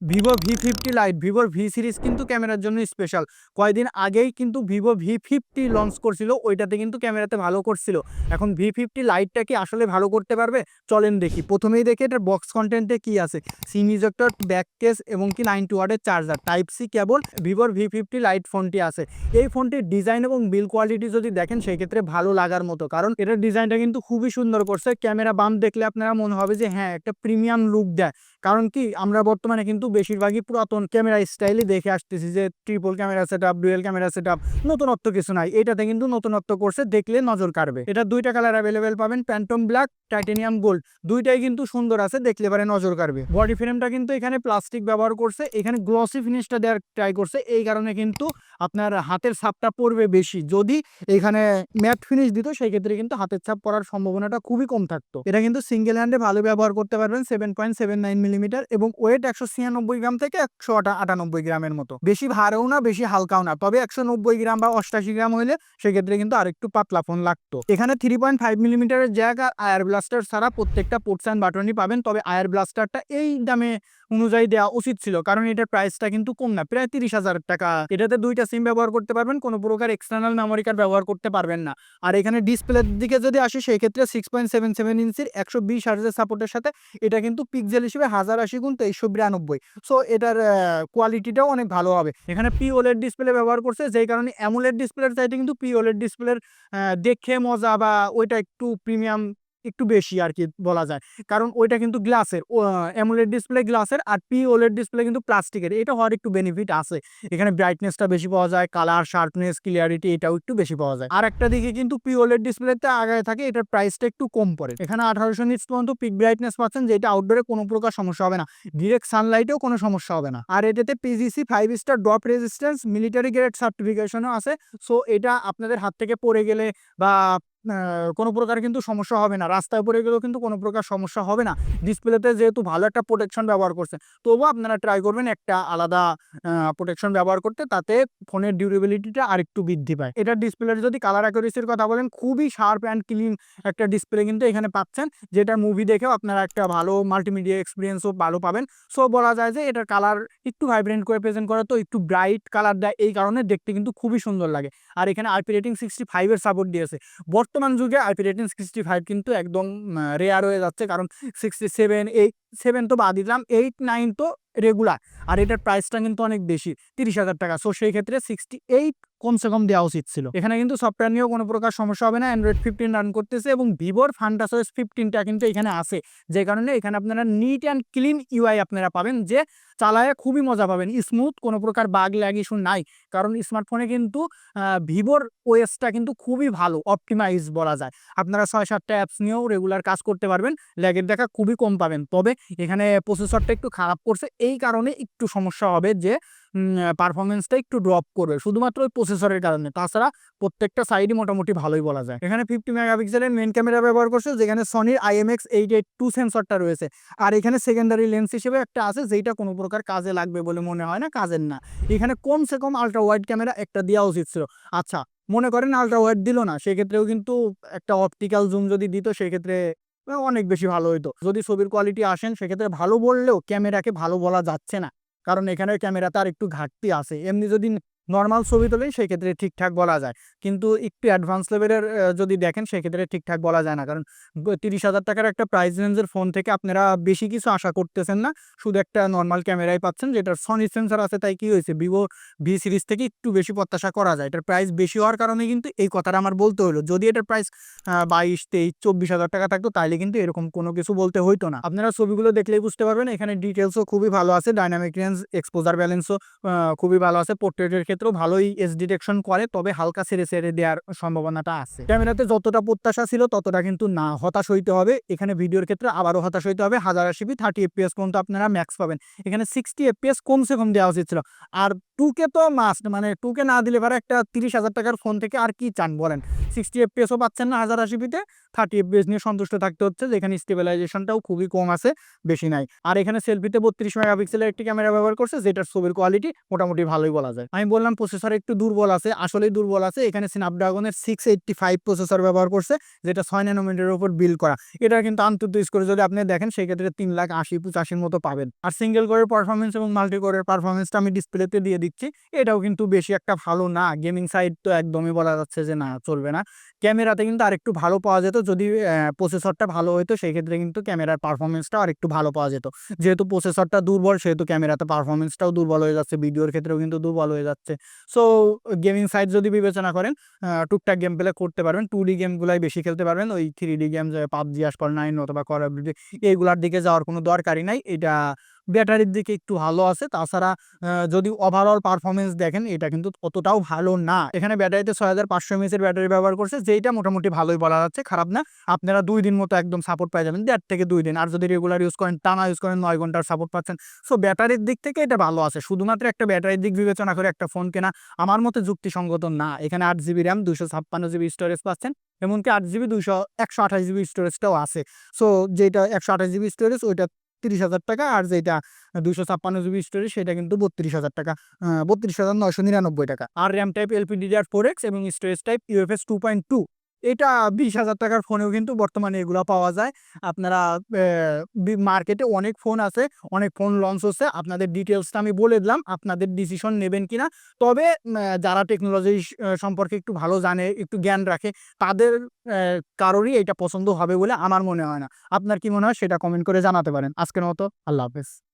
Vivo V50 light, ভিভোর V series কিন্তু ক্যামেরার জন্য স্পেশাল। কয়েকদিন আগেই কিন্তু ভিভো V50 লঞ্চ করছিল, ওইটাতে কিন্তু ক্যামেরাতে ভালো করছিল। এখন V50 লাইটটা কি আসলে ভালো করতে পারবে? চলেন দেখি। প্রথমেই দেখি এটার বক্স কন্টেন্টে কি আছে। সিম ইজেক্টর, ব্যাক কেস এবং কি 90 ওয়াটের চার্জার, টাইপ সি কেবল ভিভোর V50 লাইট ফোনটি আছে। এই ফোনটির ডিজাইন এবং বিল কোয়ালিটি যদি দেখেন সেক্ষেত্রে ভালো লাগার মতো, কারণ এটার ডিজাইনটা কিন্তু খুবই সুন্দর করছে। ক্যামেরা বাম দেখলে আপনারা মনে হবে যে হ্যাঁ একটা প্রিমিয়াম লুক দেয়। কারণ কি আমরা বর্তমানে কিন্তু বেশিরভাগই পুরাতন ক্যামেরা স্টাইলই দেখে আসতেছি, যে triple camera setup, dual camera setup, নতুনত্ব কিছু নাই। এটাতে কিন্তু নতুনত্ব করছে, দেখলে নজর কাড়বে। এটা দুইটা কালার অ্যাভেলেবেল পাবেন, প্যান্টম ব্ল্যাক, টাইটেনিয়াম গোল্ড, দুইটাই কিন্তু সুন্দর আছে, দেখলে পারে নজর কাড়বে। বডি ফ্রেমটা কিন্তু এখানে প্লাস্টিক ব্যবহার করছে, এখানে গ্লসি ফিনিশটা দেওয়ার ট্রাই করছে, এই কারণে কিন্তু আপনার হাতের ছাপটা পড়বে বেশি। যদি এখানে ম্যাট ফিনিশ দিত সেই ক্ষেত্রে কিন্তু হাতের ছাপ পড়ার সম্ভাবনাটা খুবই কম থাকতো। এটা কিন্তু সিঙ্গেল হ্যান্ডে ভালো ব্যবহার করতে পারবেন। 7.79 মিলিমিটার এবং ওয়েট 196 গ্রাম থেকে 198 গ্রামের মতো। বেশি ভারও না, বেশি হালকাও না, তবে 190 গ্রাম বা 88 গ্রাম হইলে সেক্ষেত্রে কিন্তু আরেকটু পাতলা ফোন লাগতো। এখানে 3.5 মিলিমিটারের জ্যাক আর আয়ার ব্লাস্টার ছাড়া প্রত্যেকটা পোর্টস অ্যান্ড বাটনই পাবেন। তবে আয়ার ব্লাস্টারটা এই দামে অনুযায়ী দেওয়া উচিত ছিল, কারণ এটার প্রাইসটা কিন্তু কম না, প্রায় 30,000 টাকা। এটাতে দুইটা সিম ব্যবহার করতে পারবেন, কোনো প্রকার এক্সটার্নাল মেমোরি কার্ড ব্যবহার করতে পারবেন না। আর এখানে ডিসপ্লের দিকে যদি আসি সেই ক্ষেত্রে 6.77 ইঞ্চির 120 হার্জের সাপোর্টের সাথে এটা কিন্তু পিক্সেল হিসেবে 1080x2392। সো এটার কোয়ালিটিটাও অনেক ভালো হবে। এখানে পিওলেড ডিসপ্লে ব্যবহার করছে, যেই কারণে অ্যামোলেড ডিসপ্লের চাইতে কিন্তু পিওলেড ডিসপ্লের দেখে মজা বা ওইটা একটু প্রিমিয়াম একটু বেশি আর কি বলা যায়। কারণ ওইটা কিন্তু গ্লাসের, অ্যামোলেড ডিসপ্লে গ্লাসের, আর পিওলেড ডিসপ্লে কিন্তু প্লাস্টিকের। এটা হওয়ার একটু বেনিফিট আছে। এখানে ব্রাইটনেসটা বেশি পাওয়া যায়, কালার, শার্পনেস, ক্লিয়ারিটি এটাও একটু বেশি পাওয়া যায়। আর একটা দিকে কিন্তু পিওলেড ডিসপ্লেতে আগায় থাকে, এটার প্রাইসটা একটু কম পড়ে। এখানে 1800 নিটস পর্যন্ত পিক ব্রাইটনেস পাচ্ছেন, যেটা আউটডোরে কোনো প্রকার সমস্যা হবে না, ডিরেক্ট সানলাইটেও কোনো সমস্যা হবে না। আর এটাতে PGC 5 star drop resistance military grade সার্টিফিকেশনও আছে। সো এটা আপনাদের হাত থেকে পড়ে গেলে বা কোনো প্রকার কিন্তু সমস্যা হবে না, রাস্তায় পড়ে গেলেও কিন্তু কোনো প্রকার সমস্যা হবে না। ডিসপ্লেতে যেহেতু ভালো একটা প্রোটেকশন ব্যবহার করছে, তবুও আপনারা ট্রাই করবেন একটা আলাদা প্রোটেকশন ব্যবহার করতে, তাতে ফোনের ডিউরেবিলিটিটা আরেকটু বৃদ্ধি পায়। এটার ডিসপ্লের যদি কালার অ্যাকুরেসির কথা বলেন, খুবই শার্প অ্যান্ড ক্লিন একটা ডিসপ্লে কিন্তু এখানে পাচ্ছেন, যেটা মুভি দেখেও আপনারা একটা ভালো মাল্টিমিডিয়া এক্সপিরিয়েন্সও ভালো পাবেন। সো বলা যায় যে এটার কালার একটু ভাইব্রেন্ট করে প্রেজেন্ট করে, তো একটু ব্রাইট কালার দেয়, এই কারণে দেখতে কিন্তু খুবই সুন্দর লাগে। আর এখানে আইপি রেটিং 65 এর সাপোর্ট দিয়েছে। বর্তমান যুগে আইপি রেটিং 65 কিন্তু একদম রেয়ার হয়ে যাচ্ছে, কারণ 67, 7 তো বাদ দিলাম, 8, 9 তো রেগুলার। আর এটার প্রাইসটা কিন্তু অনেক বেশি, 30,000 টাকা। সো সেই ক্ষেত্রে 68 কমসে কম দেওয়া উচিত ছিল। এখানে কিন্তু সফটওয়্যার নিয়েও কোনো প্রকার সমস্যা হবে না, অ্যান্ড্রয়েড 15 রান করতেছে এবং ভিভোর ফান্টাসোস 15টা কিন্তু এখানে আছে, যে কারণে এখানে আপনারা নিট অ্যান্ড ক্লিন ইউআই আপনারা পাবেন, যে চালায় খুবই মজা পাবেন, স্মুথ, কোনো প্রকার বাগ ল্যাগ ইস্যু নাই। কারণ স্মার্টফোনে কিন্তু ভিভোর ওএসটা কিন্তু খুবই ভালো, অপটিমাইজ বলা যায়। আপনারা 6-7টা অ্যাপস নিয়েও রেগুলার কাজ করতে পারবেন, ল্যাগের দেখা খুবই কম পাবেন। তবে এখানে প্রসেসরটা একটু খারাপ করছে, এই কারণে একটু সমস্যা হবে যে পারফরমেন্সটা একটু ড্রপ করবে, শুধুমাত্র ওই প্রসেসরের কারণে। তাছাড়া প্রত্যেকটা সাইডই মোটামুটি ভালোই বলা যায়। এখানে 50 মেগাপিক্সেলের মেন ক্যামেরা ব্যবহার করছে, যেখানে সনির IMX882 সেন্সরটা রয়েছে। আর এখানে সেকেন্ডারি লেন্স হিসেবে একটা আছে, যেটা কোনো প্রকার কাজে লাগবে বলে মনে হয় না, কাজের না। এখানে কমসে কম আলট্রা ওয়াইড ক্যামেরা একটা দেওয়া উচিত ছিল। আচ্ছা, মনে করেন আলট্রা ওয়াইড দিল না, সেক্ষেত্রেও কিন্তু একটা অপটিক্যাল জুম যদি দিত সেক্ষেত্রে অনেক বেশি ভালো হইতো। যদি ছবির কোয়ালিটি আসেন সেক্ষেত্রে ভালো বললেও ক্যামেরাকে ভালো বলা যাচ্ছে না, কারণ এখানে ক্যামেরাতে আর একটু ঘাটতি আছে। এমনি যদি নর্মাল ছবি তোলেন সেক্ষেত্রে ঠিকঠাক বলা যায়, কিন্তু একটু অ্যাডভান্স লেভেলের যদি দেখেন সেক্ষেত্রে ঠিকঠাক বলা যায় না, কারণ 30,000 টাকার একটা প্রাইস রেঞ্জের ফোন থেকে আপনারা বেশি কিছু আশা করতেছেন না, শুধু একটা নর্মাল ক্যামেরাই পাচ্ছেন, যেটার সনি সেন্সর আছে। তাই কি হয়েছে, ভিভো ভি সিরিজ থেকে একটু বেশি প্রত্যাশা করা যায়। এটার প্রাইস বেশি হওয়ার কারণে কিন্তু এই কথাটা আমার বলতে হলো। যদি এটার প্রাইস 22, 23, 24,000 টাকা থাকতো, তাইলে কিন্তু এরকম কোনো কিছু বলতে হইতো না। আপনারা ছবিগুলো দেখলেই বুঝতে পারবেন, এখানে ডিটেলসও খুবই ভালো আছে, ডাইনামিক রেঞ্জ, এক্সপোজার ব্যালেন্সও খুবই ভালো আছে। পোর্ট্রেটের ক্ষেত্রেও ভালোই এজ ডিটেকশন করে, তবে হালকা ছেড়ে ছেড়ে দেওয়ার সম্ভাবনাটা আছে। ক্যামেরাতে যতটা প্রত্যাশা ছিল ততটা কিন্তু না, হতাশ হইতে হবে। এখানে ভিডিওর ক্ষেত্রে আবারও হতাশ হইতে হবে। 1080p 30 fps পর্যন্ত আপনারা ম্যাক্স পাবেন, এখানে 60 fps কমসে কম দেওয়া উচিত ছিল। আর 2K তো মাস্ট, মানে 2K না দিলে পারে একটা 30,000 টাকার ফোন থেকে আর কি চান বলেন। 60 এফপিএসও পাচ্ছেন না 1080p-তে, 30 এফপিএস নিয়ে সন্তুষ্ট থাকতে হচ্ছে, যেখানে স্টেবিলাইজেশনটাও খুবই কম আছে, বেশি নাই। আর এখানে সেলফিতে 32 মেগাপিক্সেলের একটি ক্যামেরা ব্যবহার করছে, যেটার ছবির কোয়ালিটি মোটামুটি ভালোই বলা যায়। আমি বললাম প্রসেসর একটু দুর্বল আছে, আসলেই দুর্বল আছে। এখানে স্ন্যাপড্রাগনের 685 প্রসেসর ব্যবহার করছে, যেটা 6 ন্যানোমিটারের উপর বিল্ড করা। এটা কিন্তু আন্তর্জাতিক স্কোরে যদি আপনি দেখেন সেই ক্ষেত্রে 3,80,85 মতো পাবেন। আর সিঙ্গেল কোরের পারফরমেন্স এবং মাল্টি কোরের পারফরমেন্সটা আমি ডিসপ্লেতে দিয়ে দিচ্ছি, এটাও কিন্তু বেশি একটা ভালো না। গেমিং সাইড তো একদমই বলা যাচ্ছে যে না, চলবে না। ক্যামেরাতে কিন্তু আরেকটু ভালো পাওয়া যেত যদি প্রসেসরটা ভালো হতো, সেই ক্ষেত্রে কিন্তু ক্যামেরার পারফরমেন্সটা আরেকটু ভালো পাওয়া যেত। যেহেতু প্রসেসরটা দুর্বল, সেহেতু ক্যামেরাতে পারফরমেন্সটাও দুর্বল হয়ে যাচ্ছে, ভিডিওর ক্ষেত্রেও কিন্তু দুর্বল হয়ে যাচ্ছে। সো গেমিং সাইড যদি বিবেচনা করেন, টুকটাক গেম প্লে করতে পারবেন, 2D গেমগুলাই বেশি খেলতে পারবেন। ওই 3D গেম যে পাবজি, আশপাল 9 অথবা কল অফ ডিউটি, এইগুলার দিকে যাওয়ার কোনো দরকারই নাই। এটা ব্যাটারির দিকে একটু ভালো আছে, তাছাড়া যদি ওভারঅল পারফরমেন্স দেখেন, এটা কিন্তু অতটাও ভালো না। এখানে ব্যাটারিতে 6500 mAh এর ব্যাটারি ব্যবহার করছে, যেটা মোটামুটি ভালোই বলা যাচ্ছে, খারাপ না। আপনারা 2 দিন মতো একদম সাপোর্ট পাই যাবেন, 1.5 থেকে 2 দিন। আর যদি রেগুলার ইউজ করেন, টানা ইউজ করেন, 9 ঘন্টার সাপোর্ট পাচ্ছেন। সো ব্যাটারির দিক থেকে এটা ভালো আছে। শুধুমাত্র একটা ব্যাটারির দিক বিবেচনা করে একটা ফোন কেনা আমার মতে যুক্তিসঙ্গত না। এখানে 8 জিবি র্যাম, 256 জিবি স্টোরেজ পাচ্ছেন, এমনকি 8 জিবি 128 জিবি স্টোরেজটাও আছে। সো যেটা 128 জিবি স্টোরেজ ওইটা 30,000 টাকা, আর যেটা 256 জিবি স্টোরেজ সেটা কিন্তু 32,000 টাকা, 32,999 টাকা। আর র্যাম টাইপ LPDDR4X এবং স্টোরেজ টাইপ UFS 2.2। এটা 20,000 টাকার ফোনেও কিন্তু বর্তমানে এগুলো পাওয়া যায়। আপনারা মার্কেটে অনেক ফোন আছে, অনেক ফোন লঞ্চ হচ্ছে, আপনাদের ডিটেলসটা আমি বলে দিলাম, আপনাদের ডিসিশন নেবেন কিনা। তবে যারা টেকনোলজি সম্পর্কে একটু ভালো জানে, একটু জ্ঞান রাখে, তাদের কারোরই এটা পছন্দ হবে বলে আমার মনে হয় না। আপনার কি মনে হয় সেটা কমেন্ট করে জানাতে পারেন। আজকের মতো আল্লাহ হাফেজ।